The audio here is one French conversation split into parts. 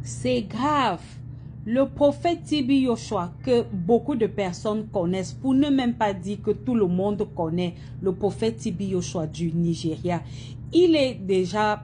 C'est grave. Le prophète Tibi Joshua, que beaucoup de personnes connaissent, pour ne même pas dire que tout le monde connaît le prophète Tibi Joshua du Nigeria, il est déjà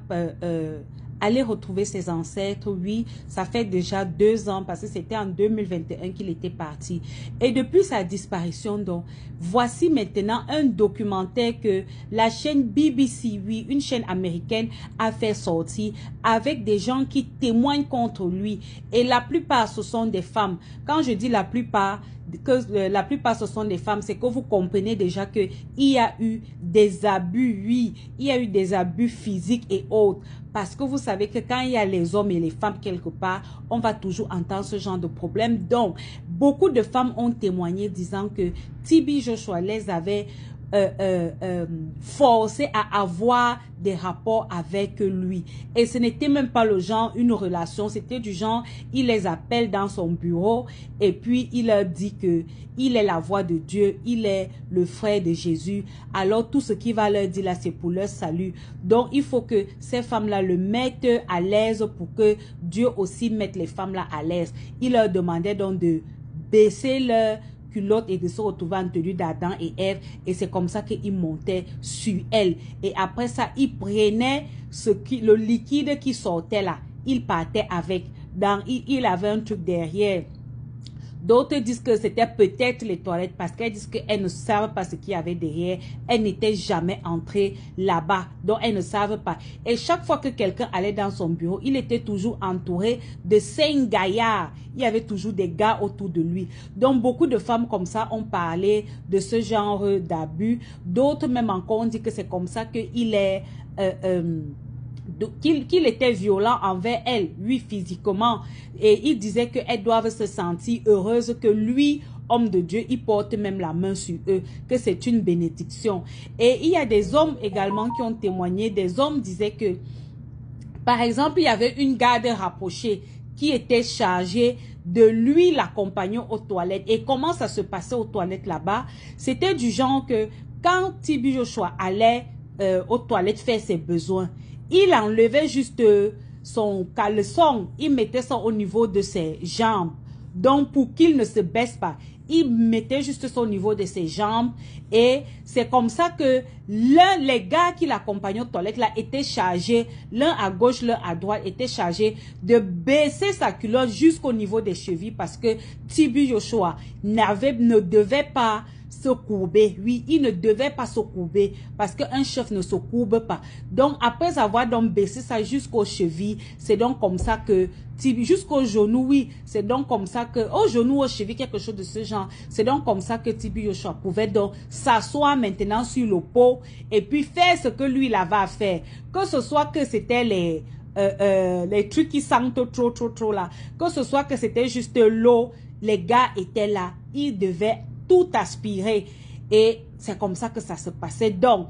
allé retrouver ses ancêtres. Oui, ça fait déjà 2 ans parce que c'était en 2021 qu'il était parti. Et depuis sa disparition, donc, voici maintenant un documentaire que la chaîne BBC, oui, une chaîne américaine, a fait sortir avec des gens qui témoignent contre lui. Et la plupart, ce sont des femmes. Quand je dis la plupart, ce sont des femmes, c'est que vous comprenez déjà que il y a eu des abus, oui, il y a eu des abus physiques et autres. Parce que vous savez que quand il y a les hommes et les femmes quelque part, on va toujours entendre ce genre de problème. Donc, beaucoup de femmes ont témoigné disant que Tibi Joshua les avait forcés à avoir des rapports avec lui. Et ce n'était même pas le genre, une relation, c'était du genre, il les appelle dans son bureau et puis il leur dit que il est la voix de Dieu, il est le frère de Jésus. Alors tout ce qu'il va leur dire là, c'est pour leur salut. Donc il faut que ces femmes-là le mettent à l'aise pour que Dieu aussi mette les femmes-là à l'aise. Il leur demandait donc de baisser leur culotte et de se retrouver en tenue d'Adam et Ève, et c'est comme ça qu'il montait sur elle. Et après ça, il prenait le liquide qui sortait là, il partait avec. Il avait un truc derrière. D'autres disent que c'était peut-être les toilettes parce qu'elles disent qu'elles ne savent pas ce qu'il y avait derrière. Elles n'étaient jamais entrées là-bas. Donc, elles ne savent pas. Et chaque fois que quelqu'un allait dans son bureau, il était toujours entouré de 5 gaillards. Il y avait toujours des gars autour de lui. Donc, beaucoup de femmes comme ça ont parlé de ce genre d'abus. D'autres même encore ont dit que c'est comme ça qu'il est... qu'il était violent envers elle, lui physiquement, et il disait qu'elles doivent se sentir heureuses que lui, homme de Dieu, il porte même la main sur eux, que c'est une bénédiction. Et il y a des hommes également qui ont témoigné. Des hommes disaient que, par exemple, il y avait une garde rapprochée qui était chargée de lui l'accompagner aux toilettes. Et comment ça se passait aux toilettes là-bas? C'était du genre que quand Tibi Joshua allait aux toilettes faire ses besoins, il enlevait juste son caleçon, il mettait ça au niveau de ses jambes. Donc, pour qu'il ne se baisse pas, il mettait juste ça au niveau de ses jambes. Et c'est comme ça que les gars qui l'accompagnaient aux toilettes là étaient chargés, l'un à gauche, l'un à droite, étaient chargés de baisser sa culotte jusqu'au niveau des chevilles parce que Tibi Joshua ne devait pas se courber. Oui, il ne devait pas se courber parce qu'un chef ne se courbe pas. Donc, après avoir donc baissé ça jusqu'aux chevilles, c'est donc comme ça que jusqu'au genou, oui, c'est donc comme ça que, au genou, aux chevilles, quelque chose de ce genre, c'est donc comme ça que Tibi Joshua pouvait donc s'asseoir maintenant sur le pot et puis faire ce que lui, il avait à faire. Que ce soit que c'était les trucs qui sentent trop là, que ce soit que c'était juste l'eau, les gars étaient là, ils devaient tout aspirer et c'est comme ça que ça se passait. Donc,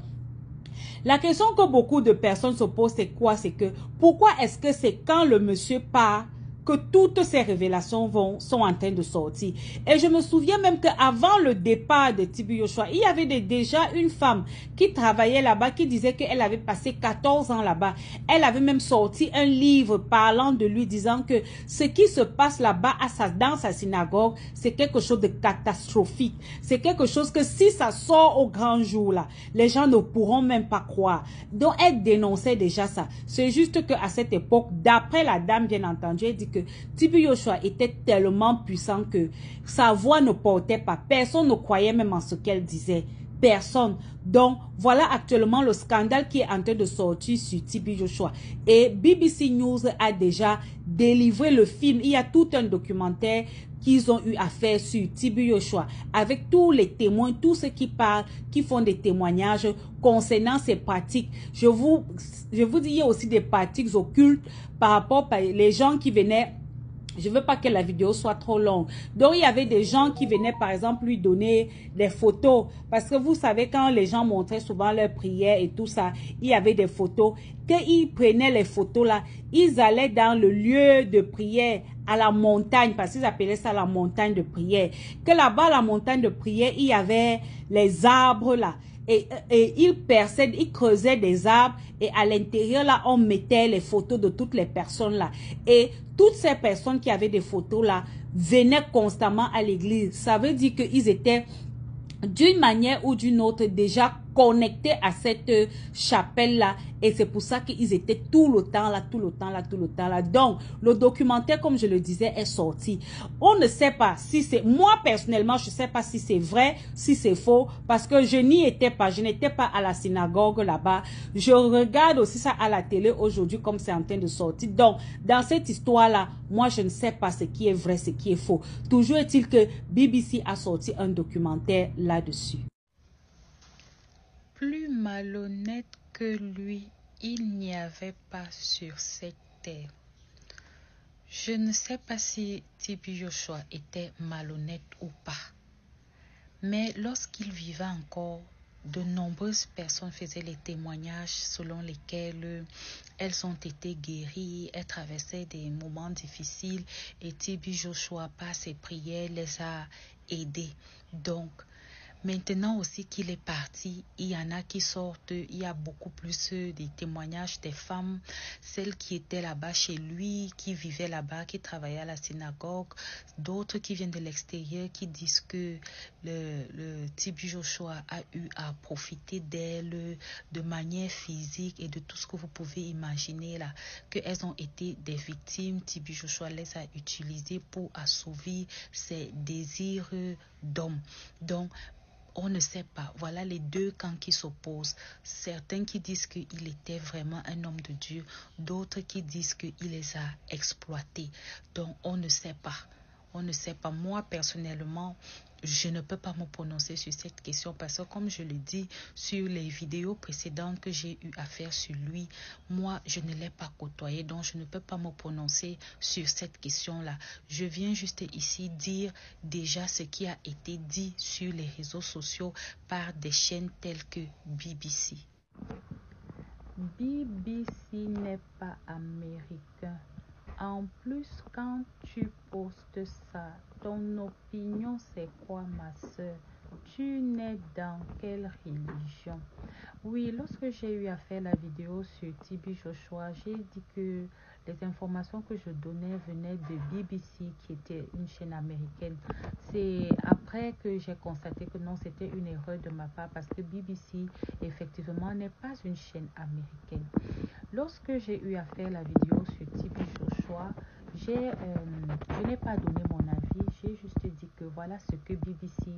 la question que beaucoup de personnes se posent, c'est quoi? C'est que pourquoi est-ce que c'est quand le monsieur part que toutes ces révélations sont en train de sortir? Et je me souviens même qu'avant le départ de Tibi Joshua, il y avait déjà une femme qui travaillait là-bas, qui disait qu'elle avait passé 14 ans là-bas. Elle avait même sorti un livre parlant de lui, disant que ce qui se passe là-bas dans sa synagogue, c'est quelque chose de catastrophique. C'est quelque chose que si ça sort au grand jour, là, les gens ne pourront même pas croire. Donc, elle dénonçait déjà ça. C'est juste qu'à cette époque, d'après la dame, bien entendu, elle dit que Tibi Joshua était tellement puissant que sa voix ne portait pas. Personne ne croyait même en ce qu'elle disait. Personne. Donc, voilà actuellement le scandale qui est en train de sortir sur Tibi Joshua. Et BBC News a déjà délivré le film. Il y a tout un documentaire qu'ils ont eu à faire sur Tibi Joshua avec tous les témoins, tous ceux qui parlent, qui font des témoignages concernant ces pratiques. Je vous dis, il y a aussi des pratiques occultes par rapport les gens qui venaient. Je veux pas que la vidéo soit trop longue. Donc, il y avait des gens qui venaient, par exemple, lui donner des photos. Parce que vous savez, quand les gens montraient souvent leurs prières et tout ça, il y avait des photos. Quand ils prenaient les photos là, ils allaient dans le lieu de prière, à la montagne, parce qu'ils appelaient ça la montagne de prière. Que là-bas, la montagne de prière, il y avait les arbres là. et il perçait, il creusait des arbres et à l'intérieur là, on mettait les photos de toutes les personnes là. Et toutes ces personnes qui avaient des photos là venaient constamment à l'église. Ça veut dire qu'ils étaient d'une manière ou d'une autre déjà connectés à cette chapelle-là. Et c'est pour ça qu'ils étaient tout le temps là, tout le temps là, tout le temps là. Donc, le documentaire, comme je le disais, est sorti. On ne sait pas si c'est... Moi, personnellement, je ne sais pas si c'est vrai, si c'est faux, parce que je n'y étais pas. Je n'étais pas à la synagogue là-bas. Je regarde aussi ça à la télé aujourd'hui, comme c'est en train de sortir. Donc, dans cette histoire-là, moi, je ne sais pas ce qui est vrai, ce qui est faux. Toujours est-il que BBC a sorti un documentaire là-dessus. Plus malhonnête que lui, il n'y avait pas sur cette terre. Je ne sais pas si T.B. Joshua était malhonnête ou pas, mais lorsqu'il vivait encore, de nombreuses personnes faisaient les témoignages selon lesquels elles ont été guéries, elles traversaient des moments difficiles et T.B. Joshua, par ses prières, les a aidées. Donc, maintenant aussi qu'il est parti, il y en a qui sortent, il y a beaucoup plus des témoignages des femmes, celles qui étaient là-bas chez lui, qui vivaient là-bas, qui travaillaient à la synagogue, d'autres qui viennent de l'extérieur, qui disent que le T.B. Joshua a eu à profiter d'elles de manière physique et de tout ce que vous pouvez imaginer là, qu'elles ont été des victimes. T.B. Joshua les a utilisées pour assouvir ses désirs d'homme. Donc, on ne sait pas. Voilà les deux camps qui s'opposent. Certains qui disent qu'il était vraiment un homme de Dieu, d'autres qui disent qu'il les a exploités. Donc, on ne sait pas. On ne sait pas. Moi, personnellement, je ne peux pas me prononcer sur cette question parce que, comme je le dis sur les vidéos précédentes que j'ai eu à faire sur lui, moi, je ne l'ai pas côtoyé, donc je ne peux pas me prononcer sur cette question-là. Je viens juste ici dire déjà ce qui a été dit sur les réseaux sociaux par des chaînes telles que BBC. BBC n'est pas américain. En plus, quand tu postes ça, ton opinion c'est quoi, ma soeur? Tu nais dans quelle religion? Oui, lorsque j'ai eu à faire la vidéo sur T.B. Joshua, j'ai dit que les informations que je donnais venaient de BBC, qui était une chaîne américaine. C'est après que j'ai constaté que non, c'était une erreur de ma part parce que BBC, effectivement, n'est pas une chaîne américaine. Lorsque j'ai eu à faire la vidéo sur T.B. Joshua, je n'ai pas donné mon avis, j'ai juste dit que voilà ce que BBC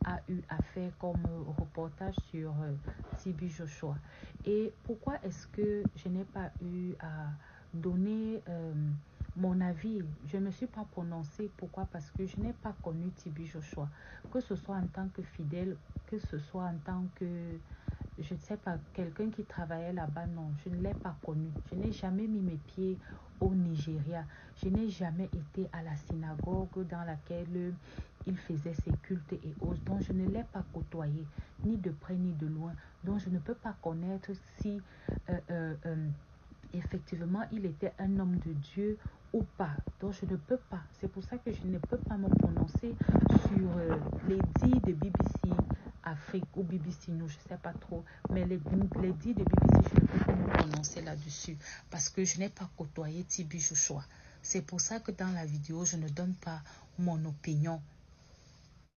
a eu à faire comme reportage sur T.B. Joshua. Et pourquoi est-ce que je n'ai pas eu à donner mon avis? Je ne me suis pas prononcée. Pourquoi? Parce que je n'ai pas connu T.B. Joshua. Que ce soit en tant que fidèle, que ce soit en tant que... je ne sais pas, quelqu'un qui travaillait là-bas, non, je ne l'ai pas connu. Je n'ai jamais mis mes pieds au Nigeria. Je n'ai jamais été à la synagogue dans laquelle il faisait ses cultes et autres. Donc, je ne l'ai pas côtoyé, ni de près ni de loin. Donc, je ne peux pas connaître si effectivement il était un homme de Dieu ou pas. Donc, je ne peux pas. C'est pour ça que je ne peux pas me prononcer sur les dits de BBC Afrique ou BBC News, je ne sais pas trop, mais les dits de BBC, je ne peux pas me prononcer là-dessus parce que je n'ai pas côtoyé T.B. Joshua. C'est pour ça que dans la vidéo, je ne donne pas mon opinion.